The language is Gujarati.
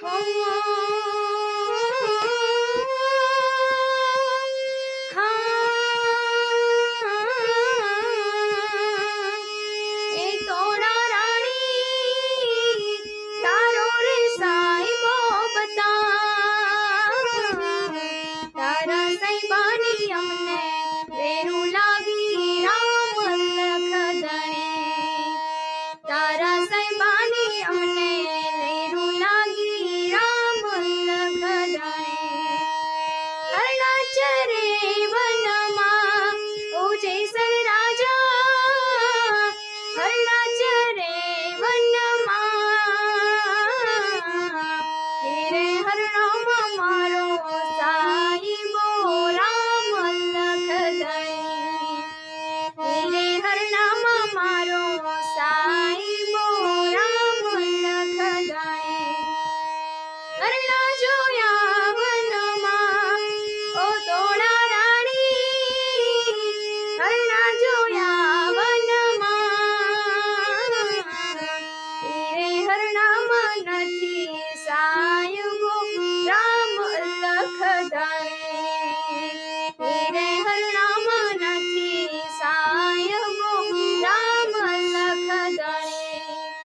એ તોડા રાણી તારો રે સાહેબો બતા તારા સાહેબાની અમને વેરું લાગી રામ લખ ધણે તારા સાહેબાની અમને વેરું લાગી રામ લખ ધણે હરણા ચરે વનમાં ઓ જેસર રાજા હરણા ચરે વનમાં રે હરણામાં મારો સાહિબો રામ લખ ધણે રે હરણામાં મારો સાહિબો રામ લખ ધણે હરણા જોયા વનમાં ઓ તોડા રાણી હરણા જોયા વનમાં રે હરણામાં નથી